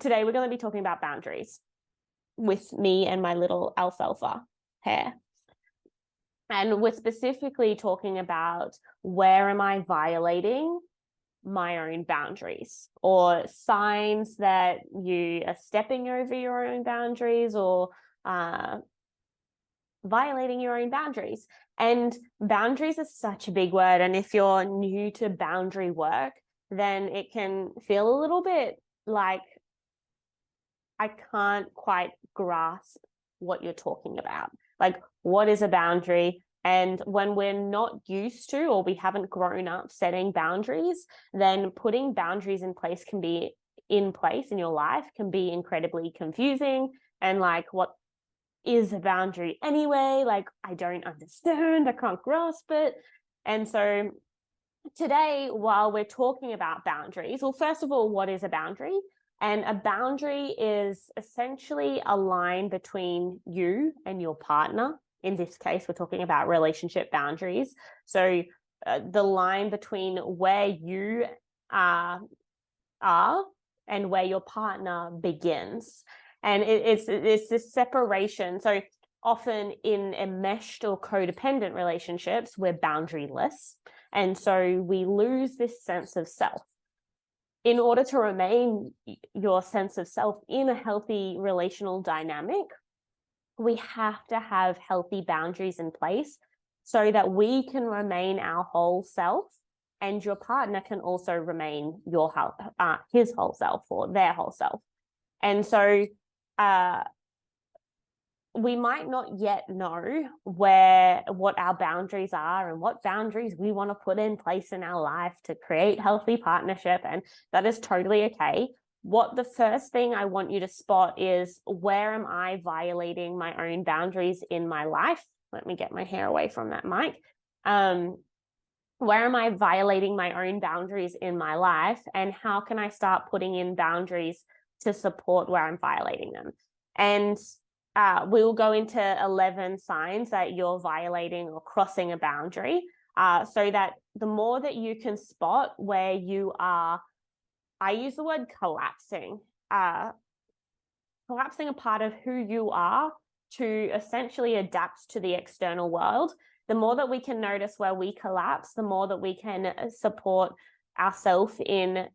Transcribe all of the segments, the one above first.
today we're going to be talking about boundaries with me and my little alfalfa hair. And we're specifically talking about where am I violating my own boundaries, or signs that you are stepping over your own boundaries, or violating your own boundaries. And boundaries is such a big word. And if you're new to boundary work, then it can feel a little bit like I can't quite grasp what you're talking about. Like, what is a boundary? And when we're not used to, or we haven't grown up setting boundaries, then putting boundaries in place in your life can be incredibly confusing. And like, what is a boundary anyway? Like, I don't understand, I can't grasp it. And so today, while we're talking about boundaries, well, first of all, what is a boundary? And a boundary is essentially a line between you and your partner. In this case, we're talking about relationship boundaries. So the line between where you are and where your partner begins. And it's this separation. So often in enmeshed or codependent relationships, we're boundaryless. And so we lose this sense of self. In order to remain your sense of self in a healthy relational dynamic, we have to have healthy boundaries in place so that we can remain our whole self, and your partner can also remain his whole self, or their whole self. And so we might not yet know what our boundaries are and what boundaries we want to put in place in our life to create healthy partnership, and that is totally okay. What the first thing I want you to spot is, where am I violating my own boundaries in my life? Let me get my hair away from that mic. Where am I violating my own boundaries in my life, and how can I start putting in boundaries to support where I'm violating them? And we will go into 11 signs that you're violating or crossing a boundary, so that the more that you can spot where you are, I use the word collapsing a part of who you are to essentially adapt to the external world. The more that we can notice where we collapse, the more that we can support ourselves in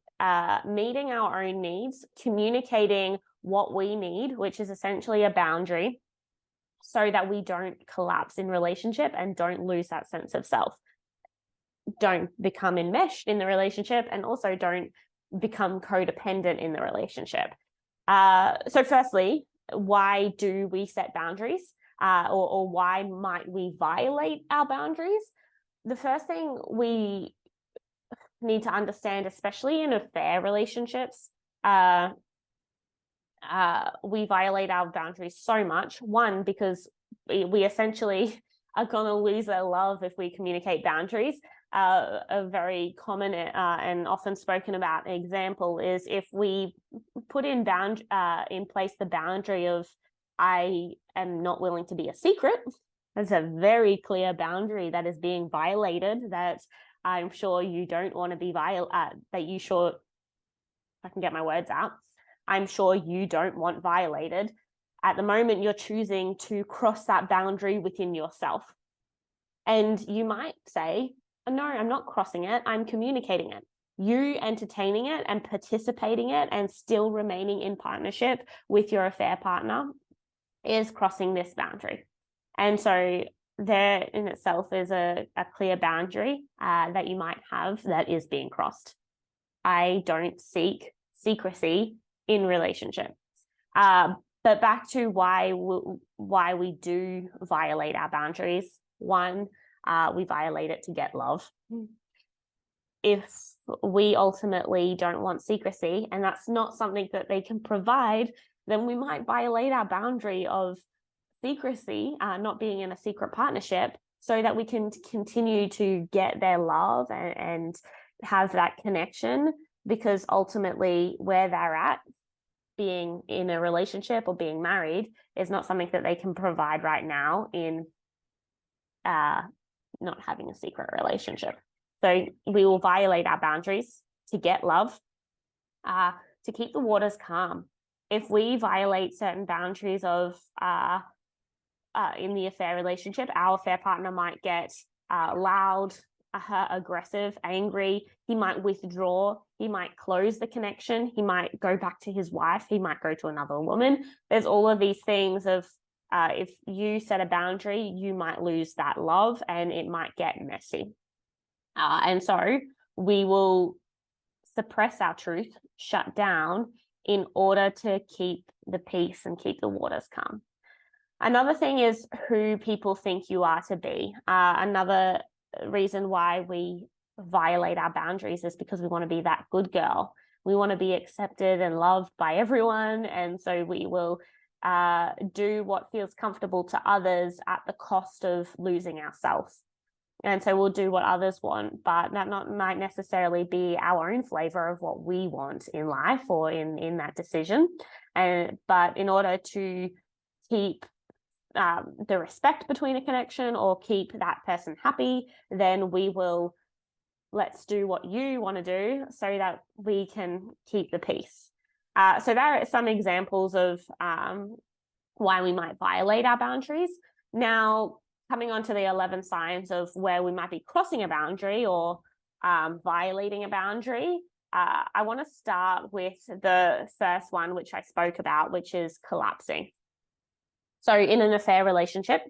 meeting our own needs, communicating what we need, which is essentially a boundary, so that we don't collapse in relationship and don't lose that sense of self. Don't become enmeshed in the relationship, and also don't become codependent in the relationship. So firstly, why do we set boundaries? Or why might we violate our boundaries? The first thing we need to understand, especially in affair relationships, we violate our boundaries so much. One, because we essentially are going to lose their love if we communicate boundaries. A very common and often spoken about example is if we put in place the boundary of, I am not willing to be a secret. That's a very clear boundary that is being violated, that I'm sure you don't want to be if I can get my words out, I'm sure you don't want violated. At the moment, you're choosing to cross that boundary within yourself. And you might say, no, I'm not crossing it, I'm communicating it. You entertaining it and participating it and still remaining in partnership with your affair partner is crossing this boundary. And so there in itself is a clear boundary that you might have that is being crossed. I don't seek secrecy in relationships. But back to why we do violate our boundaries. One, we violate it to get love. If we ultimately don't want secrecy, and that's not something that they can provide, then we might violate our boundary of secrecy, not being in a secret partnership, so that we can continue to get their love and have that connection, because ultimately where they're at, being in a relationship or being married, is not something that they can provide right now in not having a secret relationship. So we will violate our boundaries to get love, to keep the waters calm. if we violate certain boundaries of in the affair relationship, our affair partner might get loud, aggressive, angry. He might withdraw. He might close the connection. He might go back to his wife. He might go to another woman. There's all of these things of if you set a boundary, you might lose that love and it might get messy. And so we will suppress our truth, shut down in order to keep the peace and keep the waters calm. Another thing is who people think you are to be. Another reason why we violate our boundaries is because we want to be that good girl. We want to be accepted and loved by everyone. And so we will do what feels comfortable to others at the cost of losing ourselves. And so we'll do what others want, but that might necessarily be our own flavor of what we want in life or in that decision. But in order to keep the respect between a connection or keep that person happy, then we will, let's do what you want to do so that we can keep the peace. So there are some examples of why we might violate our boundaries. Now, coming on to the 11 signs of where we might be crossing a boundary or violating a boundary, I want to start with the first one, which I spoke about, which is collapsing. So in an affair relationship,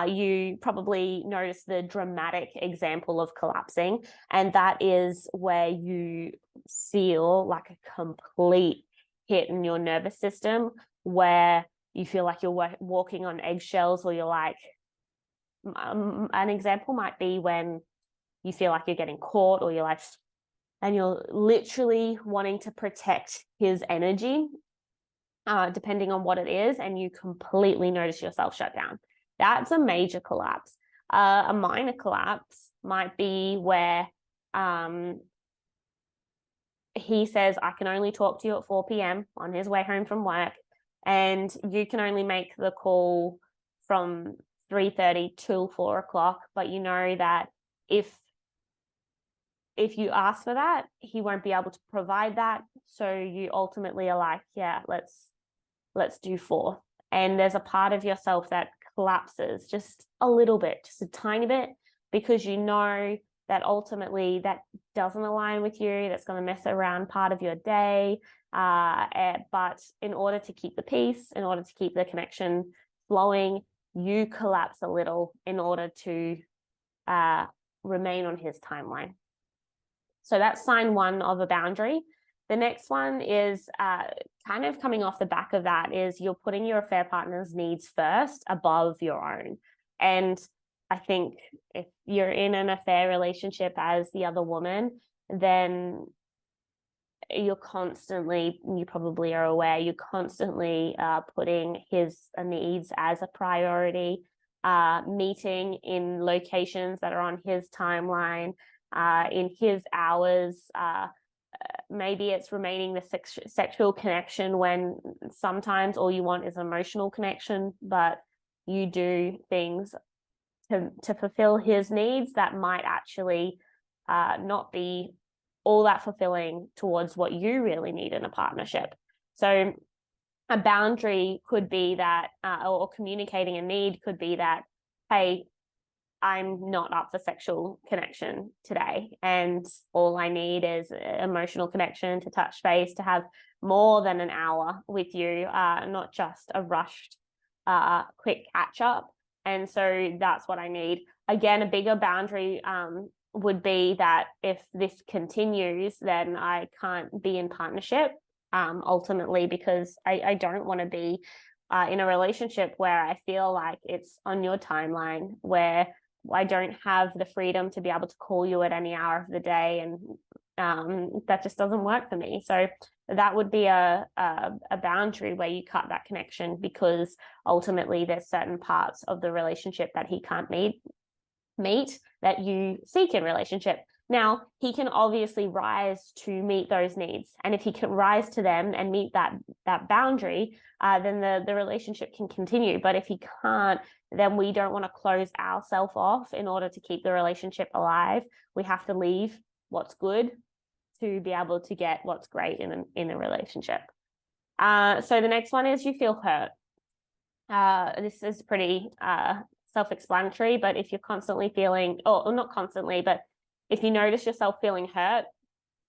you probably notice the dramatic example of collapsing, and that is where you feel like a complete hit in your nervous system, where you feel like you're walking on eggshells, or you're like, an example might be when you feel like you're getting caught, or you're like, and you're literally wanting to protect his energy, depending on what it is, and you completely notice yourself shut down. That's a major collapse. A minor collapse might be where he says, I can only talk to you at 4 p.m. on his way home from work, and you can only make the call from 3:30 till 4 o'clock, but you know that if you ask for that, he won't be able to provide that. So you ultimately are like, yeah, let's do 4. And there's a part of yourself that collapses just a little bit, just a tiny bit, because you know that ultimately that doesn't align with you. That's going to mess around part of your day. But in order to keep the peace, in order to keep the connection flowing, you collapse a little in order to remain on his timeline. So that's sign 1 of a boundary. The next one is kind of coming off the back of that is you're putting your affair partner's needs first above your own. And I think if you're in an affair relationship as the other woman, then you probably are aware, you're constantly putting his needs as a priority, meeting in locations that are on his timeline, in his hours. Maybe it's remaining the sexual connection when sometimes all you want is emotional connection, but you do things to fulfill his needs that might actually not be all that fulfilling towards what you really need in a partnership. So a boundary could be that, or communicating a need could be that, hey, I'm not up for sexual connection today, and all I need is emotional connection, to touch base, to have more than an hour with you, not just a rushed, quick catch up. And so that's what I need. Again, a bigger boundary would be that if this continues, then I can't be in partnership, ultimately, because I don't want to be in a relationship where I feel like it's on your timeline, where I don't have the freedom to be able to call you at any hour of the day, and that just doesn't work for me. So that would be a boundary where you cut that connection, because ultimately there's certain parts of the relationship that he can't meet that you seek in relationship. Now, he can obviously rise to meet those needs, and if he can rise to them and meet that boundary, then the relationship can continue. But if he can't, then we don't want to close ourselves off in order to keep the relationship alive. We have to leave what's good to be able to get what's great in a relationship. So the next one is you feel hurt. This is pretty self-explanatory, but if you're constantly feeling, or not constantly, but if you notice yourself feeling hurt,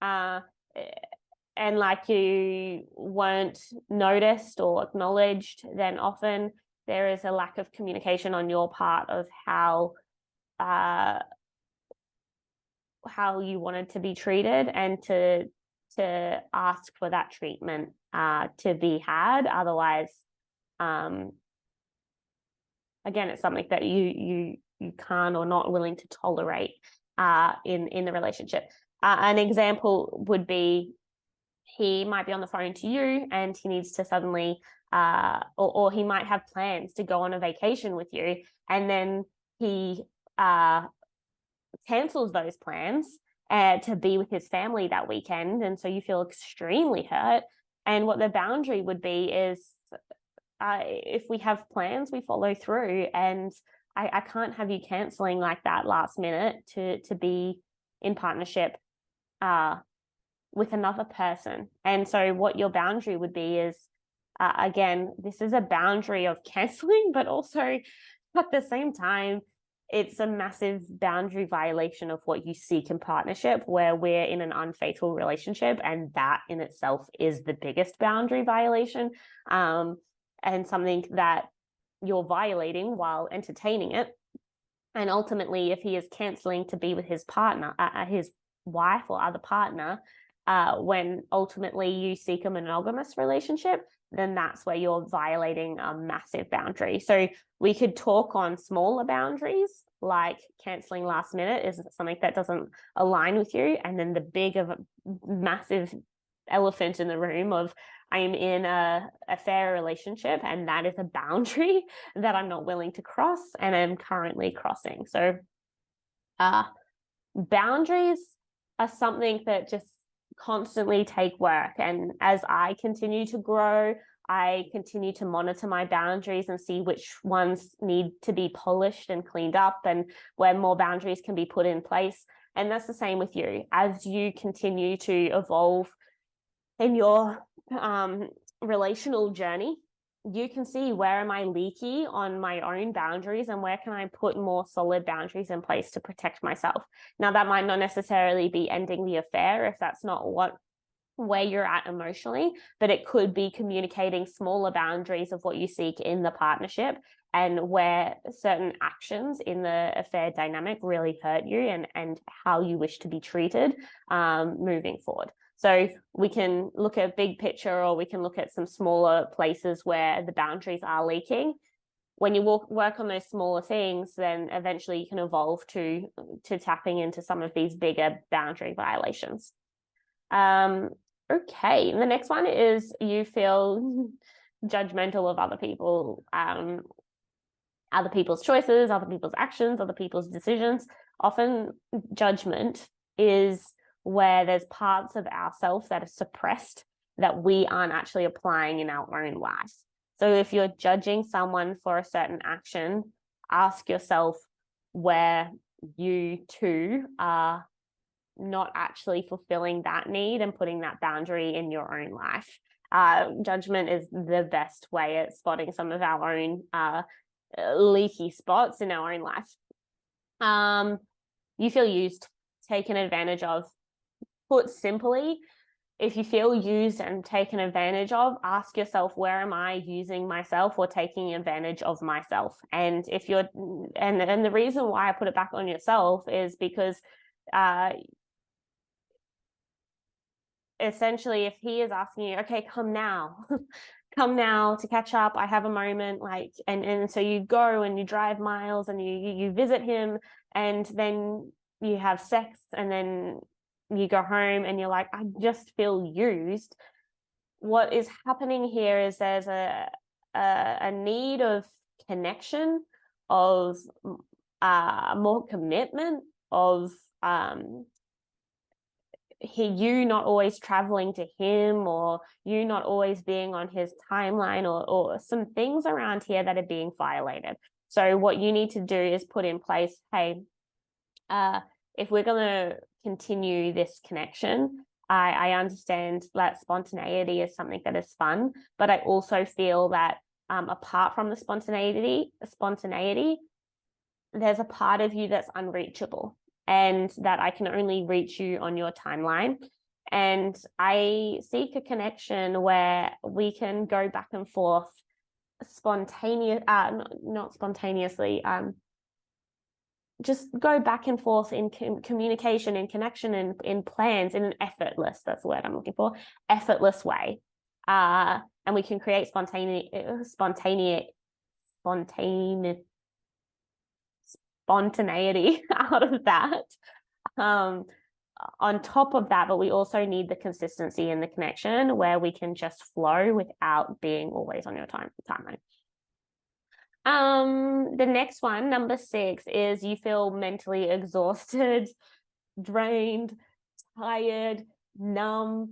and like you weren't noticed or acknowledged, then often there is a lack of communication on your part of how you wanted to be treated, and to ask for that treatment to be had. Otherwise, again, it's something that you can't or not willing to tolerate in the relationship. An example would be, he might be on the phone to you and he needs to suddenly or he might have plans to go on a vacation with you, and then he cancels those plans to be with his family that weekend, and so you feel extremely hurt. And what the boundary would be is, if we have plans, we follow through, and I can't have you canceling like that last minute to be in partnership with another person. And so what your boundary would be is, again, this is a boundary of canceling, but also at the same time, it's a massive boundary violation of what you seek in partnership, where we're in an unfaithful relationship, and that in itself is the biggest boundary violation, and something that you're violating while entertaining it. And ultimately, if he is canceling to be with his partner, his wife or other partner, when ultimately you seek a monogamous relationship, then that's where you're violating a massive boundary. So we could talk on smaller boundaries, like canceling last minute is something that doesn't align with you. And then the big of a massive elephant in the room of, I am in a fair relationship, and that is a boundary that I'm not willing to cross and I'm currently crossing. So boundaries are something that just constantly take work. And as I continue to grow, I continue to monitor my boundaries and see which ones need to be polished and cleaned up, and where more boundaries can be put in place. And that's the same with you. As you continue to evolve in your relational journey, you can see, where am I leaky on my own boundaries, and where can I put more solid boundaries in place to protect myself. Now, that might not necessarily be ending the affair if that's not where you're at emotionally, but it could be communicating smaller boundaries of what you seek in the partnership, and where certain actions in the affair dynamic really hurt you, and how you wish to be treated moving forward. So we can look at big picture, or we can look at some smaller places where the boundaries are leaking. When you work on those smaller things, then eventually you can evolve to tapping into some of these bigger boundary violations. Okay, and the next one is you feel judgmental of other people, other people's choices, other people's actions, other people's decisions. Often judgment is where there's parts of ourselves that are suppressed that we aren't actually applying in our own life. So if you're judging someone for a certain action, ask yourself where you too are not actually fulfilling that need and putting that boundary in your own life. Judgment is the best way at spotting some of our own leaky spots in our own life. You feel used, taken advantage of. Put simply, if you feel used and taken advantage of, ask yourself, where am I using myself or taking advantage of myself? And if you're, and the reason why I put it back on yourself is because essentially, if he is asking you, okay, come now, come now to catch up, I have a moment, like, and so you go and you drive miles and you visit him, and then you have sex, and then you go home and you're like, I just feel used. What is happening here is there's a need of connection, of more commitment, of you not always traveling to him, or you not always being on his timeline, or some things around here that are being violated. So what you need to do is put in place, hey, if we're going to continue this connection, I understand that spontaneity is something that is fun, but I also feel that apart from the spontaneity, there's a part of you that's unreachable, and that I can only reach you on your timeline. And I seek a connection where we can go back and forth not spontaneously, just go back and forth in communication and connection and in plans in an effortless, that's the word I'm looking for, effortless way. And we can create spontaneity out of that. On top of that, but we also need the consistency in the connection where we can just flow without being always on your timeline. The next one, number 6, is you feel mentally exhausted, drained, tired, numb.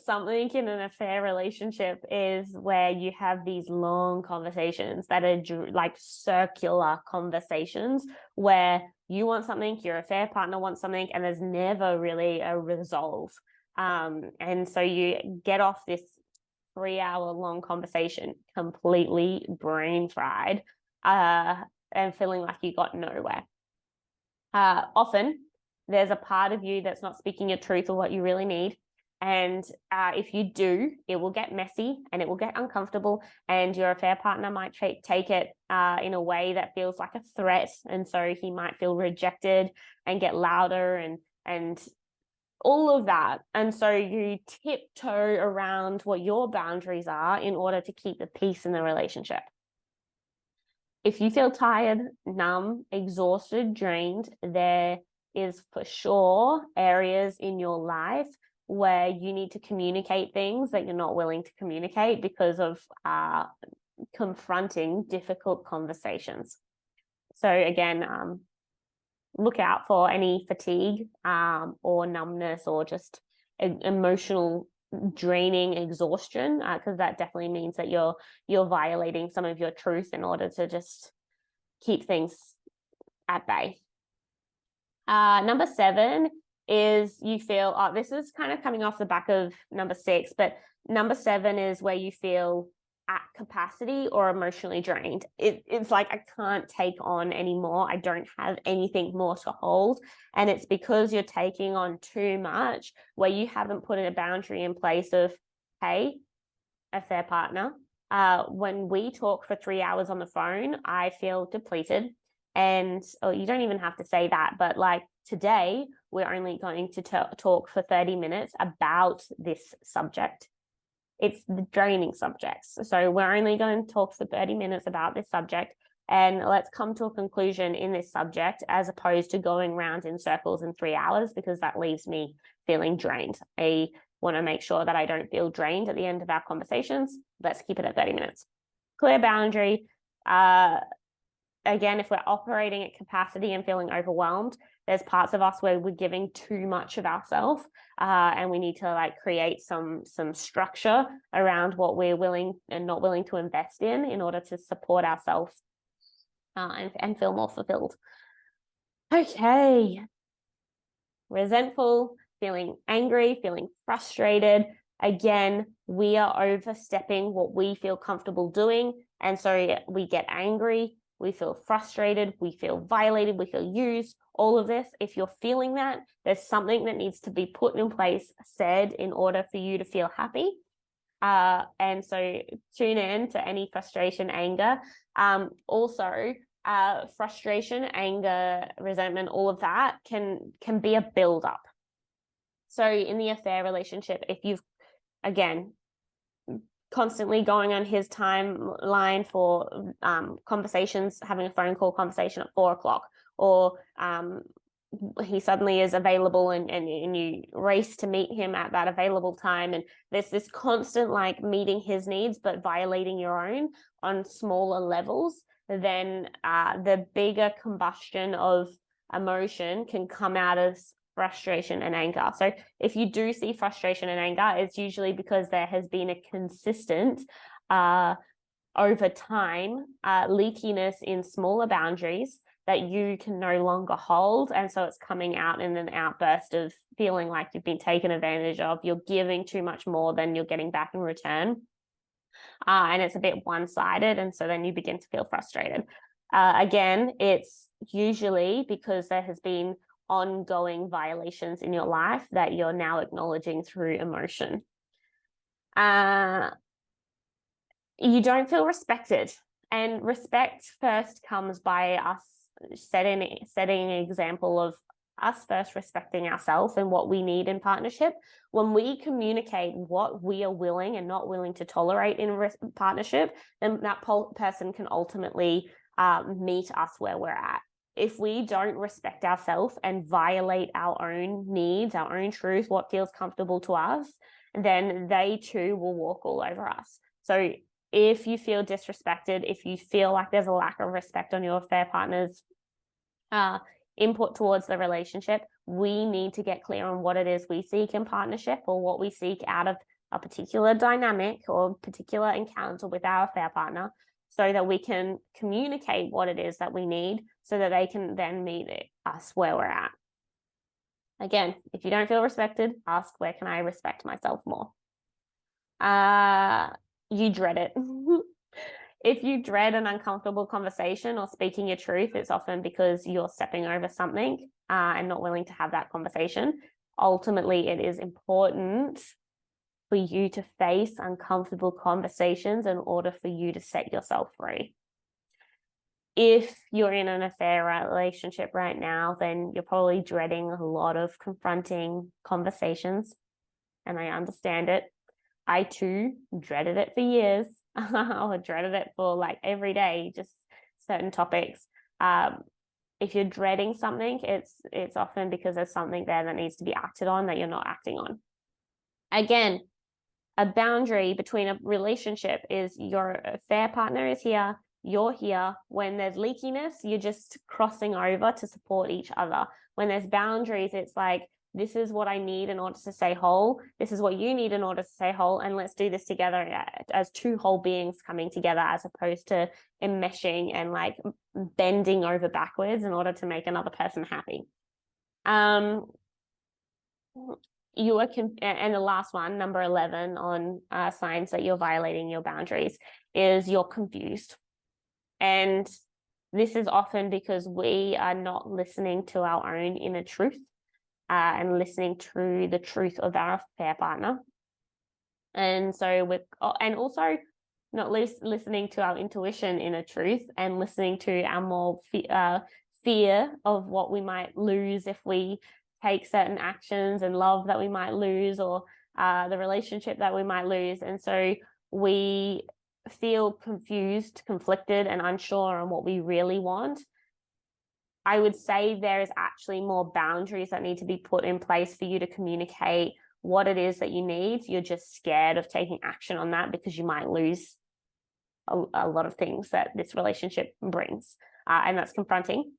Something in an affair relationship is where you have these long conversations that are like circular conversations where you want something, your affair partner wants something, and there's never really a resolve. And so you get off this 3-hour-long conversation completely brain fried, and feeling like you got nowhere. Often there's a part of you that's not speaking your truth or what you really need. And if you do, it will get messy and it will get uncomfortable, and your affair partner might take it in a way that feels like a threat. And so he might feel rejected and get louder and all of that. And so you tiptoe around what your boundaries are in order to keep the peace in the relationship. If you feel tired, numb, exhausted, drained, there is for sure areas in your life where you need to communicate things that you're not willing to communicate because of confronting difficult conversations. So again, look out for any fatigue or numbness or just emotional draining exhaustion, because that definitely means that you're violating some of your truth in order to just keep things at bay. Number 7 is you feel, this is kind of coming off the back of number 6, but number 7 is where you feel at capacity or emotionally drained. It's like, I can't take on anymore. I don't have anything more to hold. And it's because you're taking on too much, where you haven't put in a boundary in place of, hey, affair partner, when we talk for 3 hours on the phone, I feel depleted. And you don't even have to say that, but like, today, we're only going to talk for 30 minutes about this subject. It's the draining subjects. So we're only going to talk for 30 minutes about this subject, and let's come to a conclusion in this subject, as opposed to going round in circles in 3 hours, because that leaves me feeling drained. I want to make sure that I don't feel drained at the end of our conversations. Let's keep it at 30 minutes. Clear boundary. Again, if we're operating at capacity and feeling overwhelmed, there's parts of us where we're giving too much of ourselves, and we need to like create some structure around what we're willing and not willing to invest in order to support ourselves and feel more fulfilled. Okay. Resentful, feeling angry, feeling frustrated. Again, we are overstepping what we feel comfortable doing, and so we get angry. We feel frustrated, we feel violated, we feel used, all of this. If you're feeling that, there's something that needs to be put in place, said, in order for you to feel happy. And so tune in to any frustration, anger. Also, frustration, anger, resentment, all of that can be a build-up. So in the affair relationship, if you've, again, constantly going on his timeline for conversations, having a phone call conversation at 4 o'clock, or he suddenly is available and you race to meet him at that available time, and there's this constant like meeting his needs but violating your own on smaller levels, then the bigger combustion of emotion can come out as frustration and anger. So if you do see frustration and anger, it's usually because there has been a consistent over time leakiness in smaller boundaries that you can no longer hold. And so it's coming out in an outburst of feeling like you've been taken advantage of. You're giving too much more than you're getting back in return. And it's a bit one-sided. And so then you begin to feel frustrated. Again, it's usually because there has been ongoing violations in your life that you're now acknowledging through emotion. You don't feel respected, and respect first comes by us setting an example of us first respecting ourselves and what we need in partnership. When we communicate what we are willing and not willing to tolerate in partnership, then that person can ultimately meet us where we're at. If we don't respect ourselves and violate our own needs, our own truth, what feels comfortable to us, then they too will walk all over us. So if you feel disrespected, if you feel like there's a lack of respect on your affair partner's input towards the relationship, we need to get clear on what it is we seek in partnership, or what we seek out of a particular dynamic or particular encounter with our affair partner, so that we can communicate what it is that we need, so that they can then meet us where we're at. Again, if you don't feel respected, ask, where can I respect myself more? You dread it. If you dread an uncomfortable conversation or speaking your truth, it's often because you're stepping over something and not willing to have that conversation. Ultimately, it is important for you to face uncomfortable conversations in order for you to set yourself free. If you're in an affair relationship right now, then you're probably dreading a lot of confronting conversations, and I understand it. I too dreaded it for years. I dreaded it for like every day, just certain topics. If you're dreading something, it's often because there's something there that needs to be acted on that you're not acting on. Again, a boundary between a relationship is your affair partner is here, you're here. When there's leakiness, you're just crossing over to support each other. When there's boundaries, it's like, this is what I need in order to stay whole. This is what you need in order to stay whole. And let's do this together as two whole beings coming together, as opposed to enmeshing and like bending over backwards in order to make another person happy. And the last one, number 11 on signs that you're violating your boundaries, is you're confused. And this is often because we are not listening to our own inner truth. And listening to the truth of our affair partner. And so and also not listening to our intuition inner truth, and listening to our more fear of what we might lose if we take certain actions, and love that we might lose, or the relationship that we might lose. And so we feel confused, conflicted, and unsure on what we really want. I would say there is actually more boundaries that need to be put in place for you to communicate what it is that you need. You're just scared of taking action on that because you might lose a lot of things that this relationship brings, and that's confronting.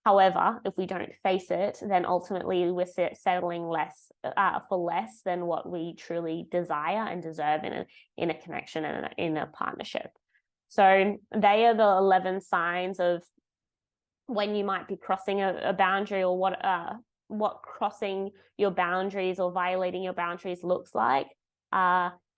However, if we don't face it, then ultimately we're settling less for less than what we truly desire and deserve in a connection and in a partnership. So they are the 11 signs of when you might be crossing a boundary, or what crossing your boundaries or violating your boundaries looks like.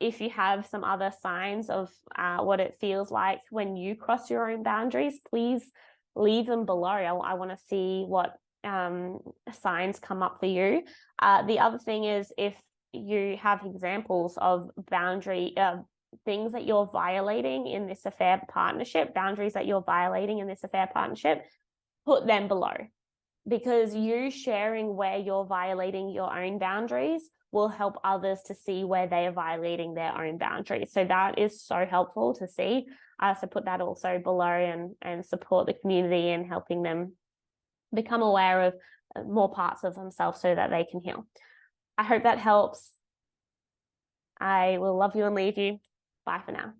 If you have some other signs of what it feels like when you cross your own boundaries, please leave them below. I want to see what signs come up for you. The other thing is, if you have examples of boundary things that you're violating in this affair partnership, boundaries that you're violating in this affair partnership, put them below, because you sharing where you're violating your own boundaries will help others to see where they are violating their own boundaries. So that is so helpful to see. So put that also below, and support the community in helping them become aware of more parts of themselves so that they can heal. I hope that helps. I will love you and leave you. Bye for now.